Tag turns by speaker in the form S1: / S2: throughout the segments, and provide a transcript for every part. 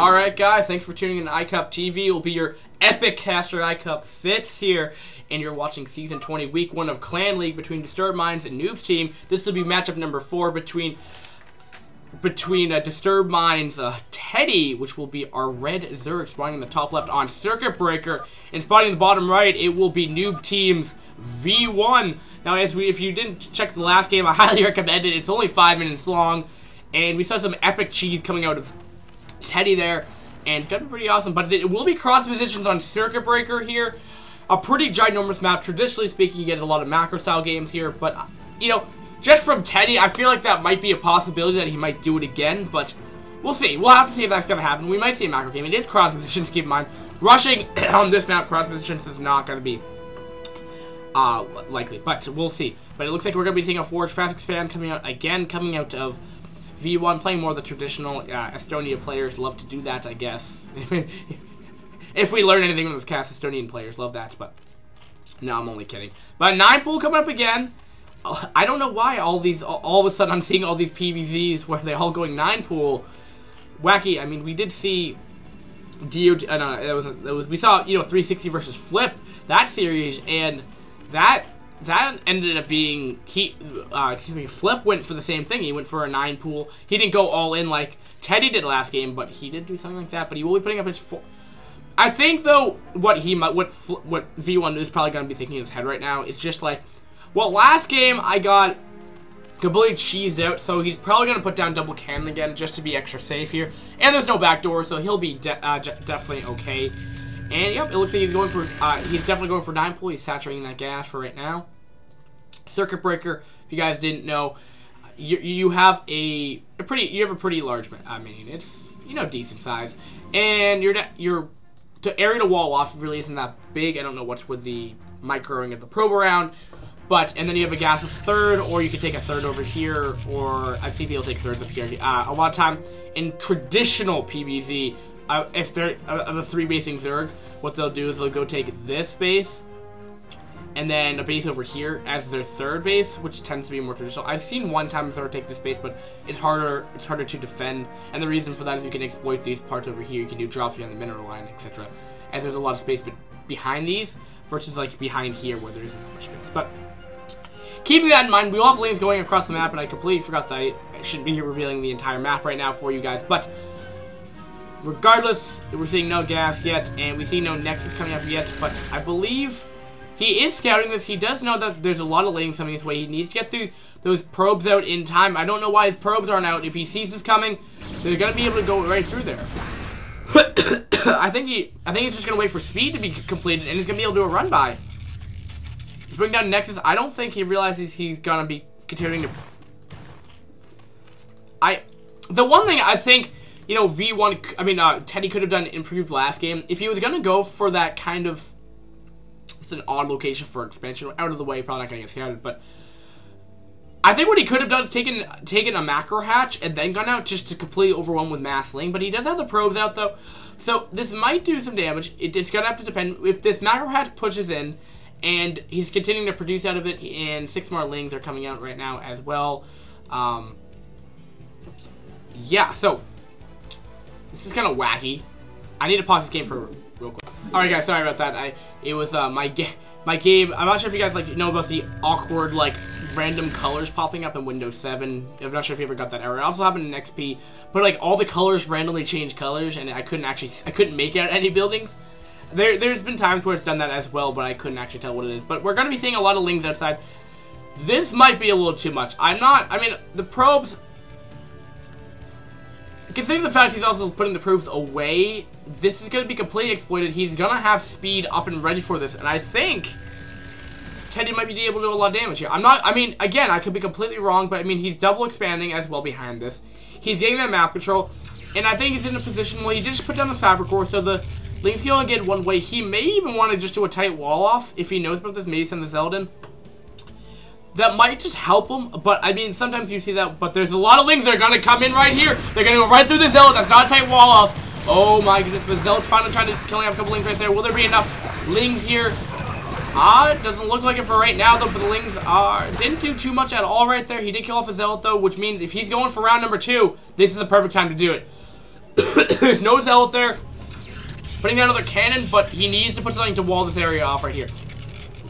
S1: Alright guys, thanks for tuning in to iCup TV. It will be your epic caster iCup Fits here, and you're watching Season 20, Week 1 of Clan League between Disturbed Minds and Noob's team. This will be matchup number 4 between Disturbed Minds Teddy, which will be our red Zerg spawning in the top left on Circuit Breaker, and spawning in the bottom right, it will be Noob Team's V1. Now, if you didn't check the last game, I highly recommend it. It's only 5 minutes long, and we saw some epic cheese coming out of Teddy there, and it's gonna be pretty awesome. But it will be cross positions on Circuit Breaker here. A pretty ginormous map. Traditionally speaking, you get a lot of macro style games here, but you know, just from Teddy, I feel like that might be a possibility that he might do it again, but we'll see. We'll have to see if that's gonna happen. We might see a macro game. It is cross positions, keep in mind. Rushing on this map, cross positions is not gonna be likely, but we'll see. But it looks like we're gonna be seeing a Forge Fast Expand coming out of V1, playing more of the traditional Estonia players. Love to do that, I guess. If we learn anything from this cast, Estonian players love that, but no, I'm only kidding. But 9 pool coming up again. I don't know why all of a sudden I'm seeing all these PVZs where they're all going 9 pool. Wacky. I mean, we did see we saw, you know, 360 versus Flip, that series, and that ended up being, Flip went for the same thing. He went for a 9 pool. He didn't go all in like Teddy did last game, but he did do something like that. But he will be putting up his 4. I think though what V1 is probably gonna be thinking in his head right now is just like, well, last game I got completely cheesed out, so he's probably gonna put down double cannon again just to be extra safe here. And there's no backdoor, so he'll be definitely okay. And yep, it looks like he's going for he's definitely going for 9 pool. He's saturating that gas for right now. Circuit Breaker, if you guys didn't know, you have a pretty large minion. It's, you know, decent size, and your area to wall off really isn't that big. I don't know what's with the microing of the probe around, but and then you have a gasless third, or you could take a third over here, or I've seen people take thirds up here. A lot of time in traditional PvZ, if they're the 3 basing Zerg, what they'll do is they'll go take this base and then a base over here as their third base, which tends to be more traditional. I've seen one time Zerg take this base, but it's harder to defend, and the reason for that is you can exploit these parts over here. You can do drops behind the mineral line, etc., as there's a lot of space behind these versus like behind here where there isn't much space. But keeping that in mind, we all have lanes going across the map, and I completely forgot that I should be revealing the entire map right now for you guys. But regardless, we're seeing no gas yet, and we see no Nexus coming up yet, but I believe he is scouting this. He does know that there's a lot of lanes coming his way. He needs to get those probes out in time. I don't know why his probes aren't out. If he sees this coming, they're going to be able to go right through there. I think he's just going to wait for speed to be completed, and he's going to be able to do a run by. He's bringing down Nexus. I don't think he realizes he's going to be continuing to... The one thing I think, you know, Teddy could have done improved last game. If he was going to go for that kind of... It's an odd location for expansion. Out of the way, probably not going to get scouted, but I think what he could have done is taken a macro hatch and then gone out just to completely overwhelm with mass ling. But he does have the probes out, though, so this might do some damage. It's going to have to depend. If this macro hatch pushes in and he's continuing to produce out of it, and 6 more lings are coming out right now as well. Yeah, so this is kind of wacky. I need to pause this game for real quick. Alright guys, sorry about that. It was my game. I'm not sure if you guys know about the awkward random colors popping up in Windows 7. I'm not sure if you ever got that error. It also happened in XP, but all the colors randomly change colors, and I couldn't make out any buildings. There's been times where it's done that as well, but I couldn't actually tell what it is. But we're gonna be seeing a lot of lings outside. This might be a little too much. I mean, the probes, considering the fact he's also putting the probes away, this is going to be completely exploited. He's going to have speed up and ready for this, and I think Teddy might be able to do a lot of damage here. Again, I could be completely wrong, but I mean, he's double expanding as well behind this. He's getting that map control, and I think he's in a position where he just put down the cyber core, so the lings can only get one way. He may even want to just do a tight wall off if he knows about this, maybe send the Zeldin. That might just help him, but I mean, sometimes you see that, but there's a lot of lings that are going to come in right here. They're going to go right through the Zealot. That's not a tight wall off. Oh my goodness, but Zealot's finally trying to kill off a couple lings right there. Will there be enough lings here? It doesn't look like it for right now, though, but the lings didn't do too much at all right there. He did kill off a Zealot, though, which means if he's going for round number 2, this is the perfect time to do it. There's no zealot there. Putting down another cannon, but he needs to put something to wall this area off right here.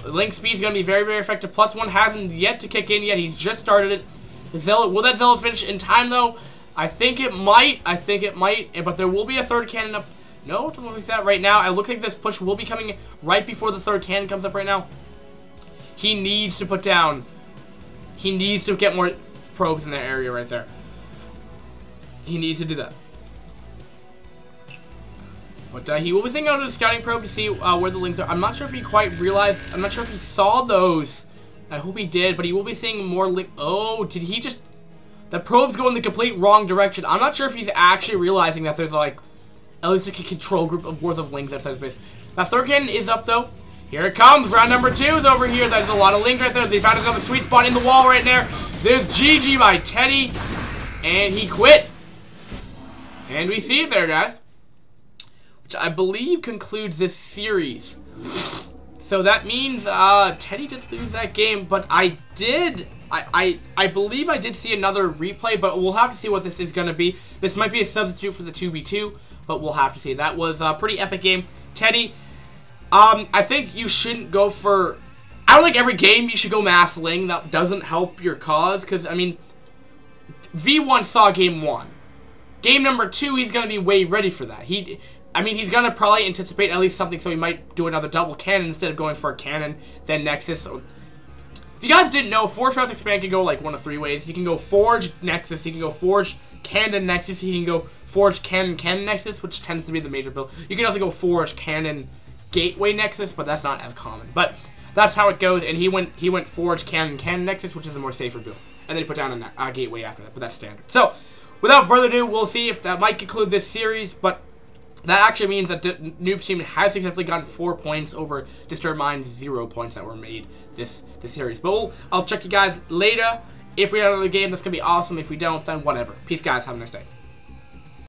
S1: Link speed is going to be very, very effective. +1 hasn't yet to kick in yet. He's just started it. The zealot, will that zealot finish in time though? I think it might. But there will be a third cannon up. No, it doesn't look like that right now. It looks like this push will be coming right before the third cannon comes up right now. He needs to put down. He needs to get more probes in that area right there. He needs to do that. But he will be sending out a scouting probe to see where the links are. I'm not sure if he quite realized. I'm not sure if he saw those. I hope he did, but he will be seeing more link. Oh, did he just... The probes go in the complete wrong direction. I'm not sure if he's actually realizing that there's like at least a control group of worth of links outside his base. That third cannon is up though. Here it comes. Round number 2 is over here. There's a lot of links right there. They found another sweet spot in the wall right there. There's GG by Teddy. And he quit. And we see it there, guys. Which I believe concludes this series. So that means Teddy did lose that game, but I believe I did see another replay, but we'll have to see what this is going to be. This might be a substitute for the 2v2, but we'll have to see. That was a pretty epic game. Teddy, I think you shouldn't go for... I don't think every game you should go mass ling. That doesn't help your cause, because, I mean, V1 saw game 1. Game number 2, he's going to be way ready for that. I mean, he's going to probably anticipate at least something, so he might do another double cannon instead of going for a cannon, then Nexus. So, if you guys didn't know, Forge Fast Expand can go like one of 3 ways. You can go Forge Nexus, you can go Forge Cannon Nexus, you can go Forge Cannon Cannon Nexus, which tends to be the major build. You can also go Forge Cannon Gateway Nexus, but that's not as common. But that's how it goes, and he went Forge Cannon Cannon Nexus, which is a more safer build. And then he put down a Gateway after that, but that's standard. So, without further ado, we'll see if that might conclude this series, but that actually means that the Noob's team has successfully gotten 4 points over Disturbed Minds' 0 points that were made this series. But I'll check you guys later. If we have another game, that's going to be awesome. If we don't, then whatever. Peace, guys. Have a nice day.